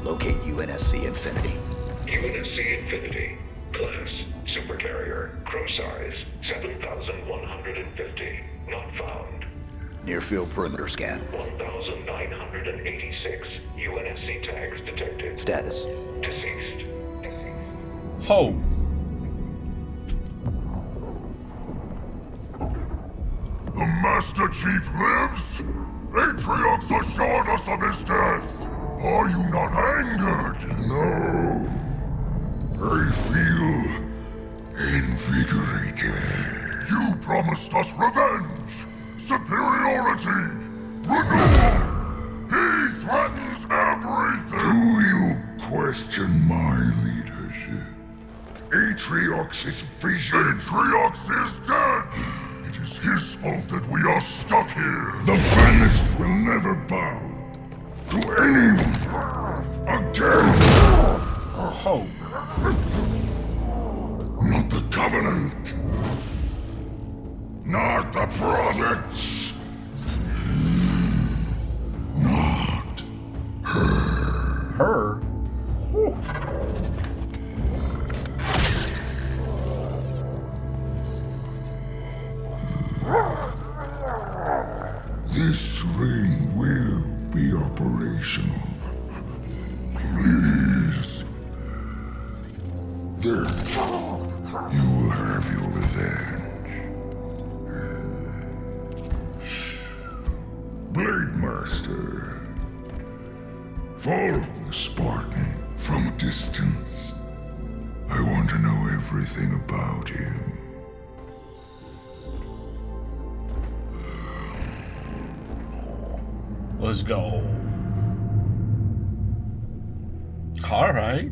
Locate UNSC Infinity. UNSC Infinity. Class, supercarrier. Crew size, 7,150. Not found. Near-field perimeter scan. 1,986. UNSC tags detected. Status. Deceased. Ho. The Master Chief lives? Atriox assured us of his death. Are you not angered? No. I feel invigorated. You promised us revenge, superiority, renewal. He threatens everything. Do you question my leadership? Atriox's vision. Atriox is dead. It is his fault that we are stuck here. The banished will never bow to anyone again. Ho. Not the Covenant. Not the province. Not Her? Whew. This ring will be operational. Please. There. You will have your revenge. Blade Master. Follow the Spartan from a distance. I want to know everything about him. Let's go. All right.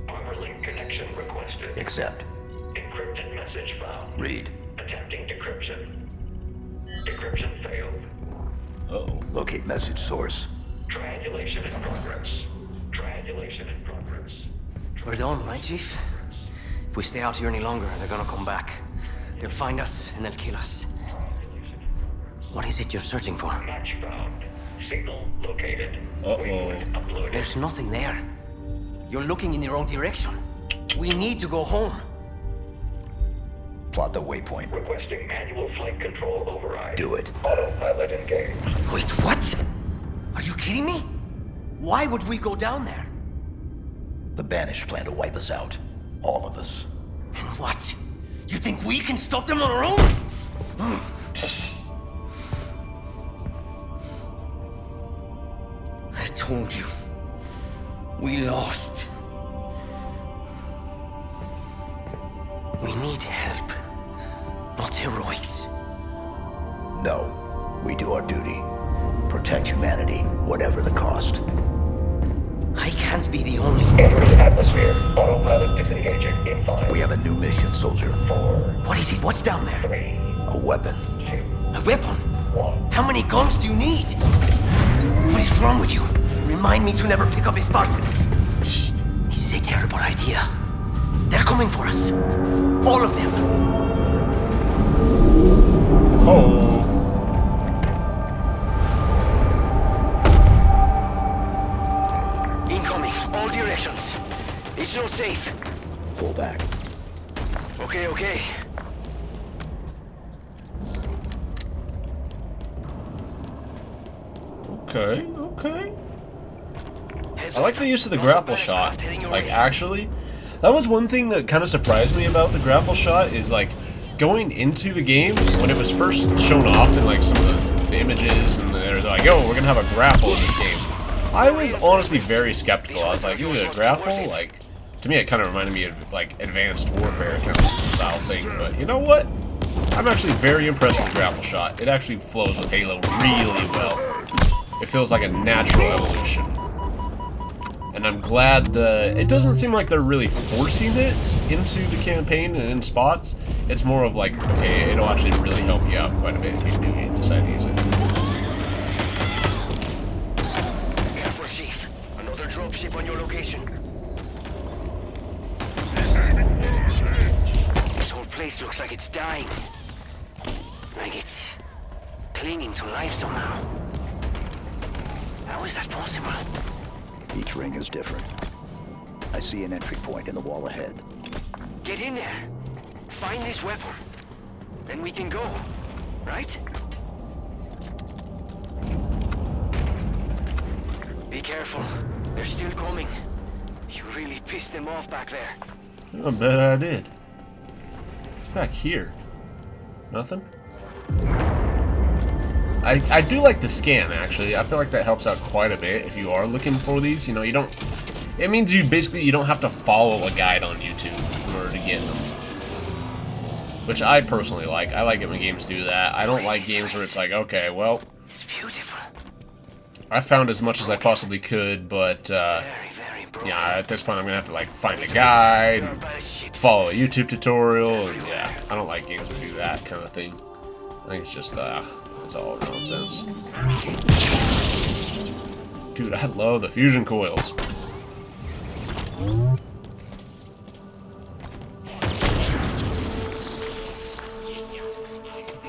Armor link connection requested. Accept. Encrypted message found. Read. Attempting decryption. Decryption failed. Uh-oh. Locate message source. Triangulation in progress. Triangulation in progress. We're done, right, Chief? If we stay out here any longer, they're gonna come back. They'll find us, and they'll kill us. What is it you're searching for? Match found. Signal located. Uh-oh. Waypoint uploaded. There's nothing there. You're looking in the wrong direction. We need to go home. Plot the waypoint. Requesting manual flight control override. Do it. Autopilot engaged. Wait, what? Are you kidding me? Why would we go down there? The Banished plan to wipe us out. All of us. And what? You think we can stop them on our own? I told you. We lost. We need help, not heroics. No. We do our duty. Protect humanity, whatever the cost. I can't be the only. Entering atmosphere. Autopilot disengaging in 5. We have a new mission, soldier. 4, What is it? What's down there? 3, A weapon. 2, A weapon? 1. How many guns do you need? What is wrong with you? Remind me to never pick up a Spartan. This is a terrible idea. They're coming for us. All of them. Oh. Incoming, all directions. It's not safe. Pull back. Okay, okay. Okay, okay. I like the use of the grapple shot. Like, actually, that was one thing that kind of surprised me about the grapple shot is, like, going into the game, when it was first shown off in, like, some of the images, and they're like, oh, we're gonna have a grapple in this game. I was honestly very skeptical. I was like, ooh, a grapple? Like, to me, it kind of reminded me of, like, Advanced Warfare kind of style thing, but you know what? I'm actually very impressed with the grapple shot. It actually flows with Halo really well. It feels like a natural evolution. And I'm glad it doesn't seem like they're really forcing it into the campaign and in spots. It's more of like, okay, it'll actually really help you out quite a bit if you do decide to use it. Careful, Chief. Another dropship on your location. This whole place looks like it's dying. Like it's clinging to life somehow. How is that possible? Each ring is different. I see an entry point in the wall ahead. Get in there. Find this weapon. Then we can go. Right? Be careful. They're still coming. You really pissed them off back there. I bet I did. What's back here? Nothing? I do like the scan, actually. I feel like that helps out quite a bit if you are looking for these. You know, you don't... It means you don't have to follow a guide on YouTube in order to get them. Which I personally like. I like it when games do that. I don't like games where it's like, okay, well... It's beautiful. I found as much as I possibly could, but, Very broken. yeah, at this point I'm gonna have to, like, find a guide, follow a YouTube tutorial, and, yeah, I don't like games that do that kind of thing. I think it's just, it's all nonsense. Dude, I love the fusion coils.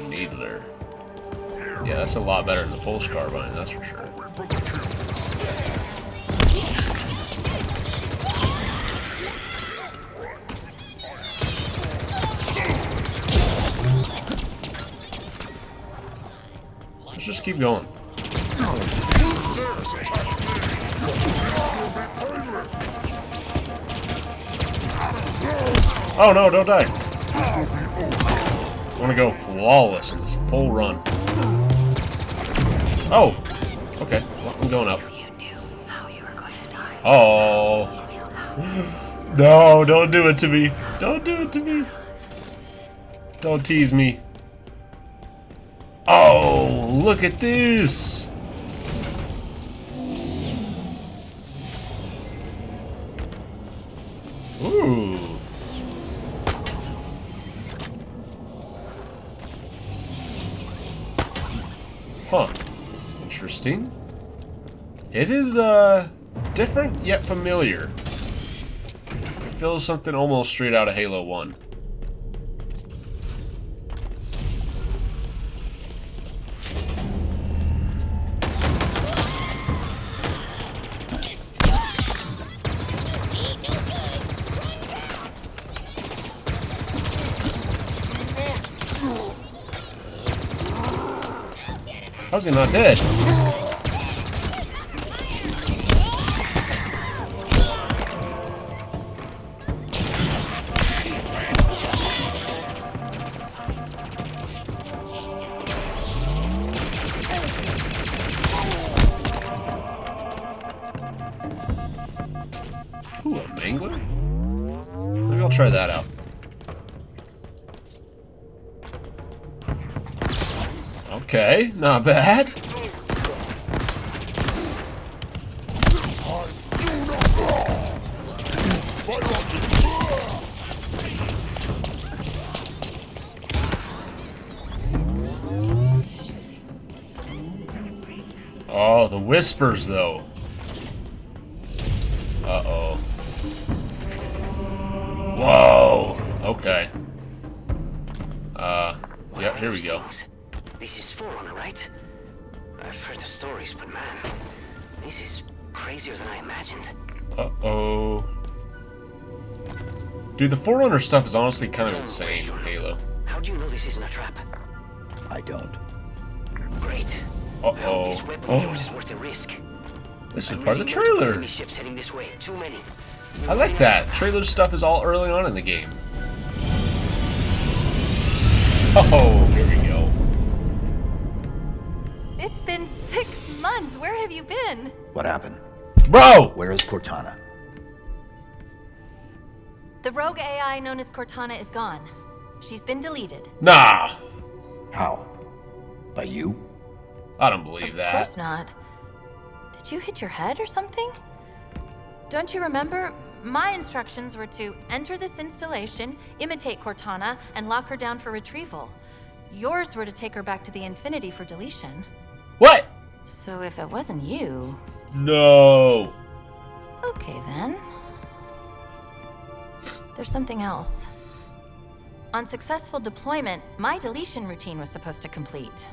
Needler. Yeah, that's a lot better than the pulse carbine, that's for sure. Let's just keep going. Oh no, don't die. I want to go flawless in this full run. Oh, okay. Well, I'm going up. Oh. No, don't do it to me. Don't do it to me. Don't tease me. Oh, look at this. Ooh. Huh. Interesting. It is, different yet familiar. It feels something almost straight out of Halo 1. How's he not dead? Ooh, a mangler? Maybe I'll try that out. Okay, not bad. Oh, the whispers, though. Uh-oh. Whoa! Okay. Yeah, here we go. This is Forerunner, right? I've heard the stories, but man, this is crazier than I imagined. Uh-oh. Dude, the Forerunner stuff is honestly kind of insane in Halo. How do you know this isn't a trap? I don't. Great. Uh-oh. This weapon of yours is worth the risk. This was part of the trailer. Enemy ships heading this way. Too many. I like that. Trailer stuff is all early on in the game. Oh, here we go. It's been 6 months. Where have you been? What happened? Bro! Where is Cortana? The rogue AI known as Cortana is gone. She's been deleted. Nah. How? By you? I don't believe Of that. course not. Did you hit your head or something? Don't you remember? My instructions were to enter this installation, imitate Cortana, and lock her down for retrieval. Yours were to take her back to the Infinity for deletion. What? So if it wasn't you... No. Okay then. There's something else. On successful deployment, my deletion routine was supposed to complete.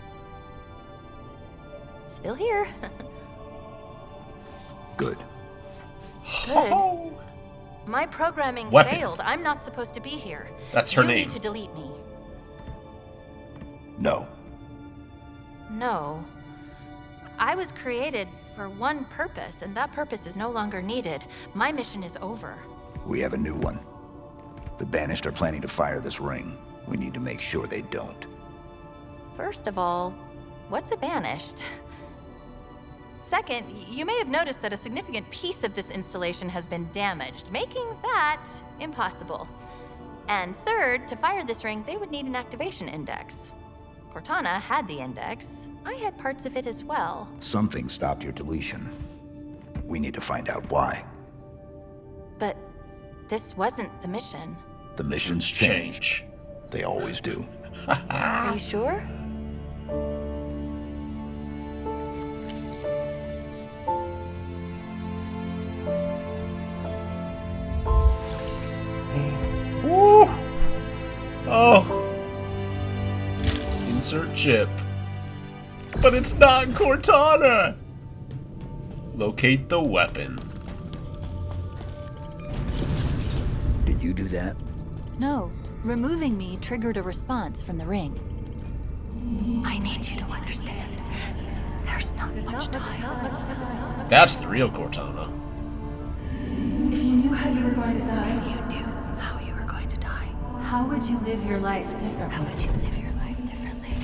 Still here. Good. Good. My programming Weapon. failed. I'm not supposed to be here. That's her You name. need to delete me. No. No. I was created for one purpose, and that purpose is no longer needed. My mission is over. We have a new one. The Banished are planning to fire this ring. We need to make sure they don't. First of all, what's a banished? Second, you may have noticed that a significant piece of this installation has been damaged, making that impossible. And third, to fire this ring, they would need an activation index. Cortana had the index. I had parts of it as well. Something stopped your deletion. We need to find out why. But this wasn't the mission. The missions change. They always do. Are you sure? Woo! Oh. Insert chip. But it's not Cortana! Locate the weapon. Did you do that? No. Removing me triggered a response from the ring. I need you to understand. There's not much time. That's the real Cortana. If you knew how you were going to die, If you knew how you were going to die, how would you live your life differently? how would you live your life differently?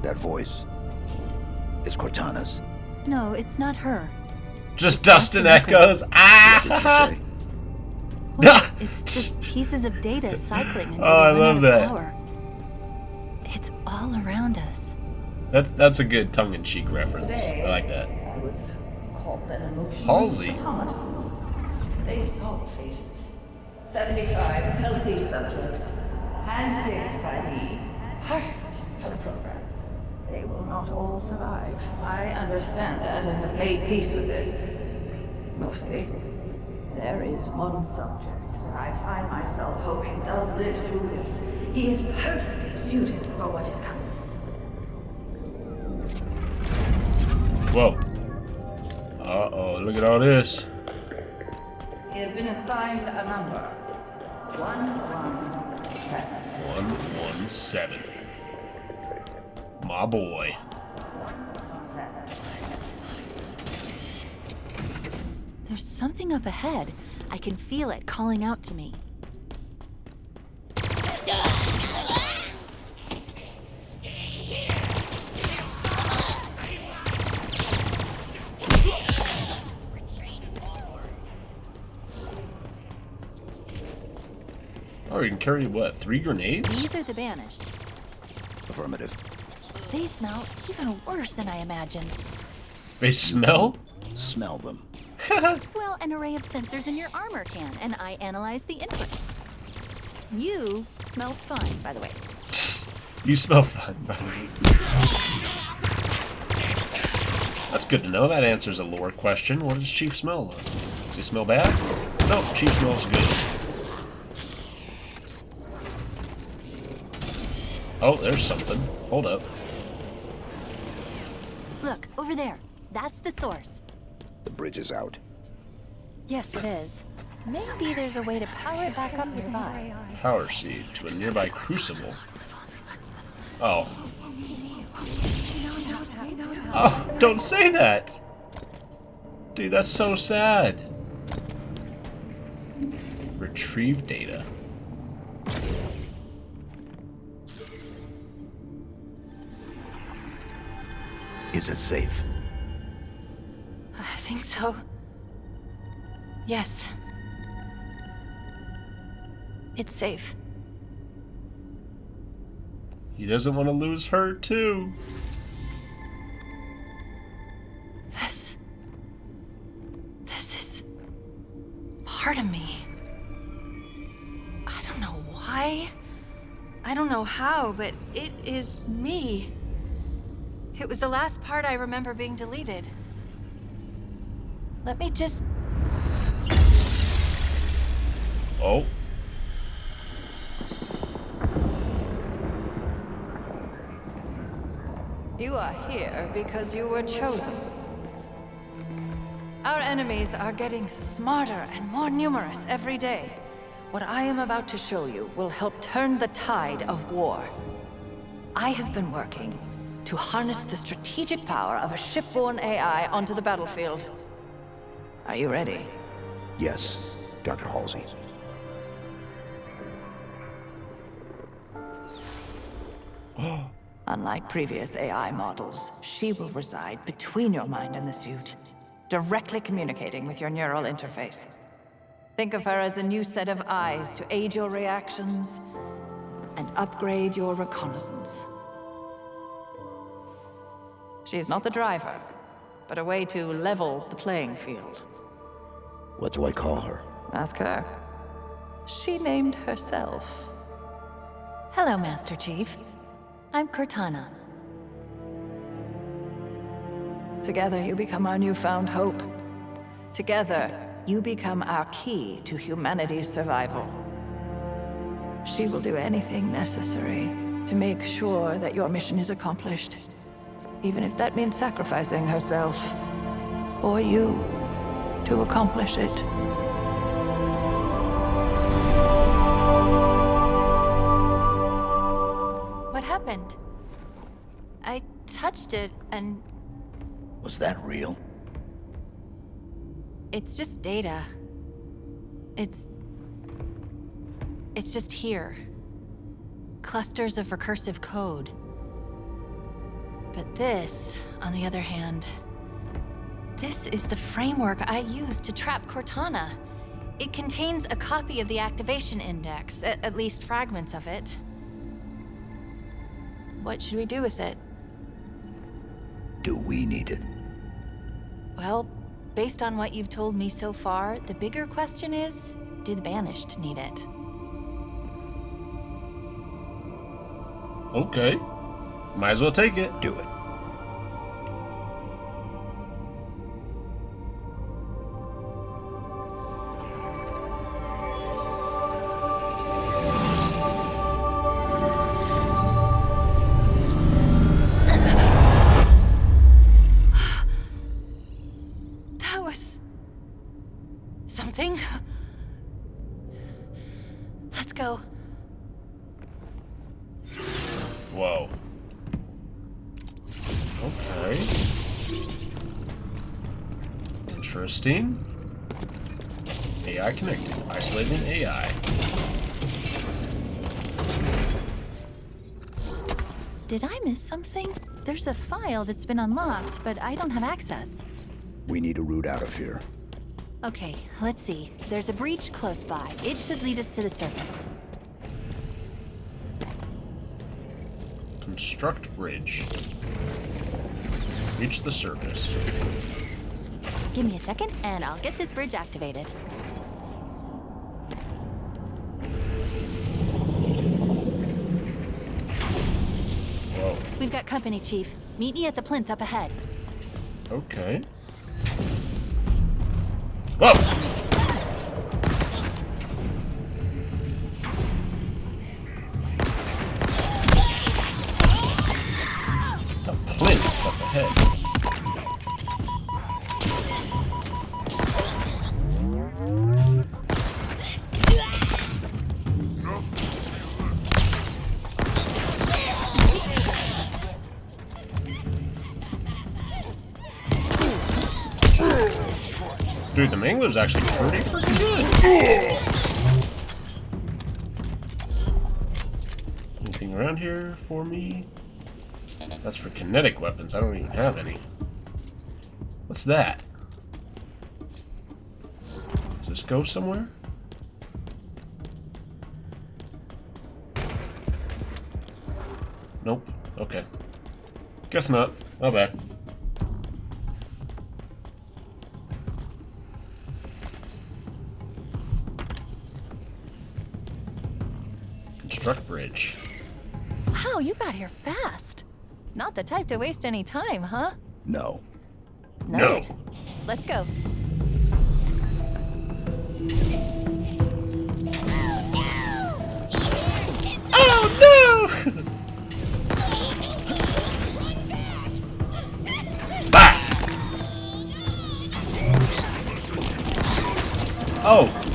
That voice is Cortana's. No, it's not her. Just Dustin That's the echoes. What Ah! did you say? Well, it's just pieces of data cycling until Oh, I we run love out that. of power. It's all around us. That's a good tongue-in-cheek reference. I like that. I was called an emotional Halsey. automaton. They saw the faces. 75 healthy subjects, handpicked by me, perfect for the program. They will not all survive. I understand that and have made peace with it. Mostly. There is one subject that I find myself hoping does live through this. He is perfectly suited for what is coming. Whoa. Uh-oh, look at all this. He has been assigned a number. 117. 117. My boy. 7. There's something up ahead. I can feel it calling out to me. Oh, you can carry, what, 3 grenades? These are the banished. Affirmative. They smell even worse than I imagined. They smell? Smell them. Well, an array of sensors in your armor can, and I analyze the input. You smell fine, by the way. You smell fine, by the way. That's good to know. That answers a lore question. What does Chief smell like? Does he smell bad? No, Chief smells good. Oh, there's something. Hold up. Look, over there. That's the source. The bridge is out. Yes, it is. Maybe there's a way to power it back up nearby. Power seed to a nearby crucible. Oh. Oh, don't say that! Dude, that's so sad. Retrieve data. Is it safe? I think so. Yes. It's safe. He doesn't want to lose her, too. This is part of me. I don't know why. I don't know how, but it is me. It was the last part I remember being deleted. Let me just... Oh. You are here because you were chosen. Our enemies are getting smarter and more numerous every day. What I am about to show you will help turn the tide of war. I have been working to harness the strategic power of a shipborne AI onto the battlefield. Are you ready? Yes, Dr. Halsey. Unlike previous AI models, she will reside between your mind and the suit, directly communicating with your neural interface. Think of her as a new set of eyes to aid your reactions and upgrade your reconnaissance. She is not the driver, but a way to level the playing field. What do I call her? Ask her. She named herself. Hello, Master Chief. I'm Cortana. Together you become our newfound hope. Together, you become our key to humanity's survival. She will do anything necessary to make sure that your mission is accomplished, even if that means sacrificing herself, or you, to accomplish it. What happened? I touched it and Was that real? it's just data. It's just here. Clusters of recursive code. But this, on the other hand, this is the framework I use to trap Cortana. It contains a copy of the activation index, at least fragments of it. What should we do with it? Do we need it? Well, based on what you've told me so far, the bigger question is, do the Banished need it? Okay. Might as well take it. Do it. That was... something? Let's go. Whoa. Okay. Interesting. AI connected. Isolating AI. Did I miss something? There's a file that's been unlocked, but I don't have access. We need a route out of here. Okay, let's see. There's a breach close by. It should lead us to the surface. Construct bridge. Reach the surface. Give me a second, and I'll get this bridge activated. Whoa. We've got company, Chief. Meet me at the plinth up ahead. Okay. Whoa! The plinth up ahead. Dude, the Mangler's actually pretty freaking good. Anything around here for me? That's for kinetic weapons. I don't even have any. What's that? Does this go somewhere? Nope. Okay. Guess not. My bad. Construct bridge. Wow, you got here fast. Not the type to waste any time, huh? No. Noted. Let's go. Oh no!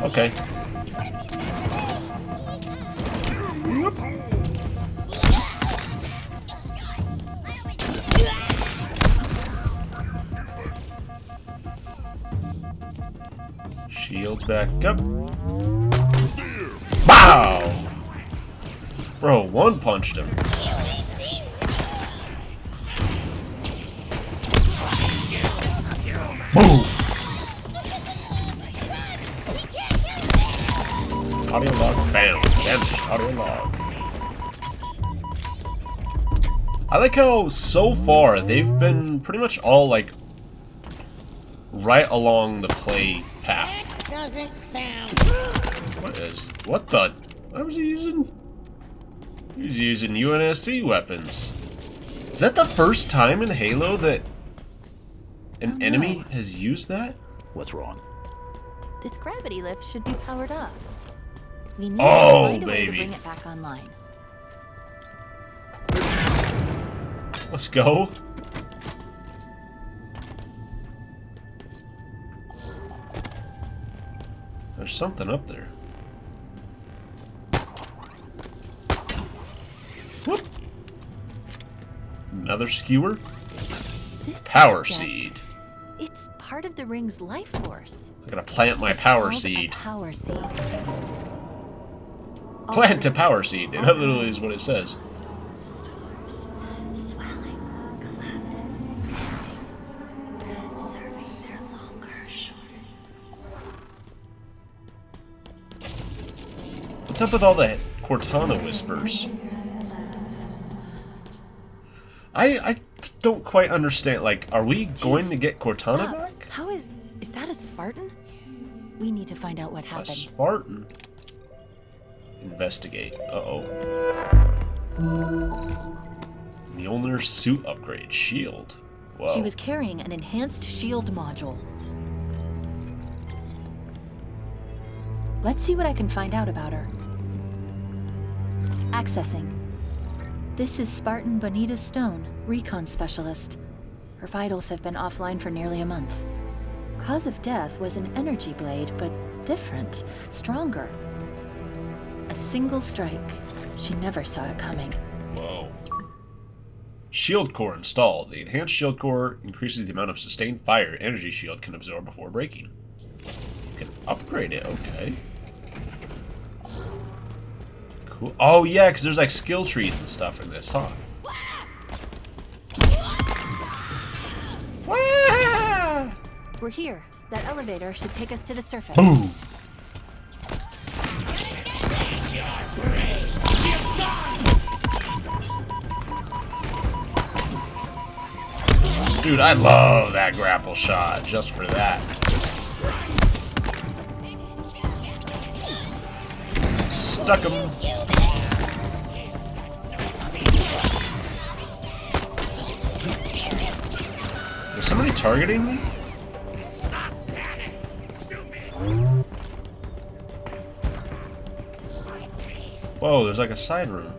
Okay. Shields back up. Wow! Bro, one punched him. Boom! Audio log found. Damaged audio log. I like how so far they've been pretty much all like right along the play path. Doesn't sound. What the? What was he using? He's using UNSC weapons. Is that the first time in Halo that an enemy has used that? What's wrong? This gravity lift should be powered up. We need Oh, to find a way to baby. bring it back online. Let's go. There's something up there. Whoop. Another skewer. This Power object, seed. It's part of the ring's life force. I'm gonna plant my power Called a seed. Power seed. Plant a power seed. That literally is what it says. Stars swelling, collapsing, serving their longer, shorter. What's up with all the Cortana whispers? I don't quite understand. Like, are we going to get Cortana Stop. back? How is that a Spartan? We need to find out what A happened. Spartan? Investigate. Uh-oh. Mjolnir suit upgrade. Shield. Whoa. She was carrying an enhanced shield module. Let's see what I can find out about her. Accessing. This is Spartan Bonita Stone, recon specialist. Her vitals have been offline for nearly a month. Cause of death was an energy blade, but different, stronger. A single strike. She never saw it coming. Whoa. Shield core installed. The enhanced shield core increases the amount of sustained fire energy shield can absorb before breaking. You can upgrade it, okay. Cool. Oh yeah, because there's like skill trees and stuff in this, huh? We're here. That elevator should take us to the surface. Boom! Dude, I love that grapple shot just for that. Stuck him. Is somebody targeting me? Stop panic, stupid. Whoa, there's like a side room.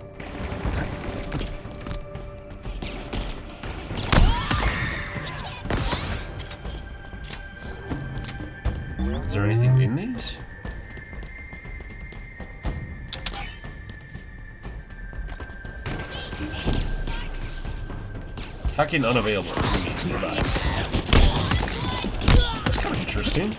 Is there anything in these? Hacking unavailable. Enemies nearby. That's kind of interesting.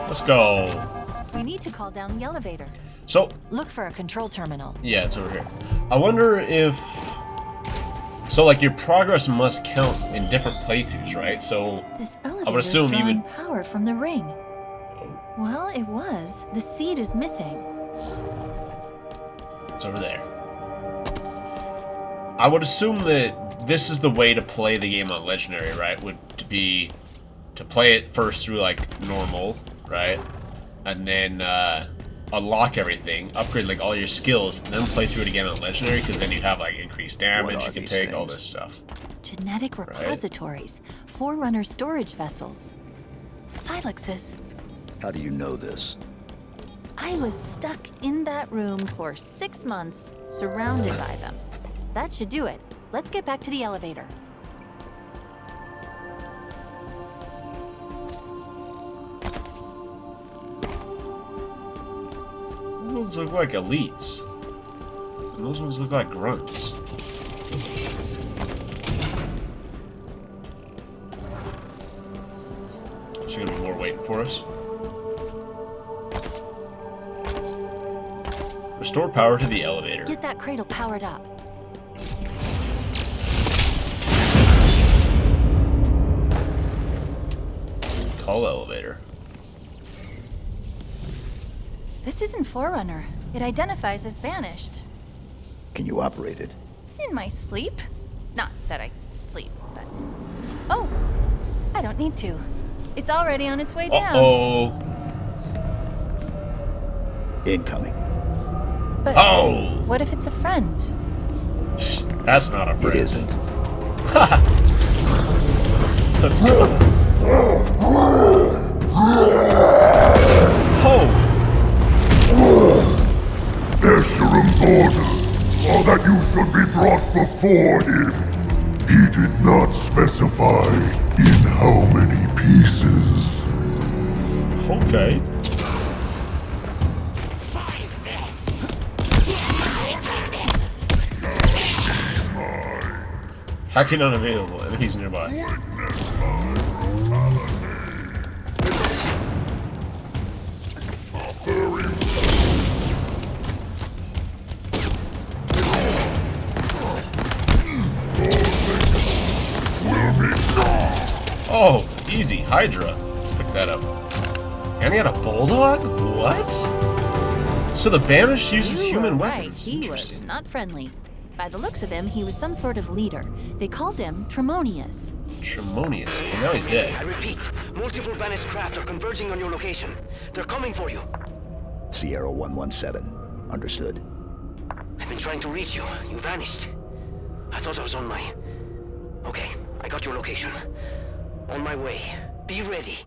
Let's go. We need to call down the elevator. So, Look for a control terminal. yeah, it's over here. I wonder if... So, like, your progress must count in different playthroughs, right? So, This elevator assume is you drawing would- power from the ring. Well, it was. The seed is missing. it's over there. I would assume that this is the way to play the game on Legendary, right? Would to be to play it first through, like, normal, right? And then, unlock everything, upgrade like all your skills, and then play through it again on Legendary, because then you have like increased damage What you are can these take, all things? this stuff. Genetic repositories. Forerunner storage vessels. Silexes. How do you know this? I was stuck in that room for 6 months, surrounded by them. That should do it. Let's get back to the elevator. Those look like elites. And those ones look like grunts. Is there gonna be more waiting for us? Restore power to the elevator. Get that cradle powered up. Call elevator. This isn't Forerunner. It identifies as banished. Can you operate it? In my sleep? Not that I sleep, but... Oh! I don't need to. It's already on its way down. Uh-oh. Incoming. But Oh! what if it's a friend? That's not a friend. It isn't. Let's go. Oh! Escherum's orders are that you should be brought before him. He did not specify in how many pieces. Okay. Hacking unavailable. Enemies nearby. Oh, easy. Hydra. Let's pick that up. And he had a bulldog? What? So the banished uses You human were right. weapons. He was Interesting. not friendly. By the looks of him, he was some sort of leader. They called him Tremonius. Tremonius. Well, now he's dead. I repeat, multiple banished craft are converging on your location. They're coming for you. Sierra 117. Understood. I've been trying to reach you. You vanished. I thought I was on my... Okay, I got your location. On my way. Be ready.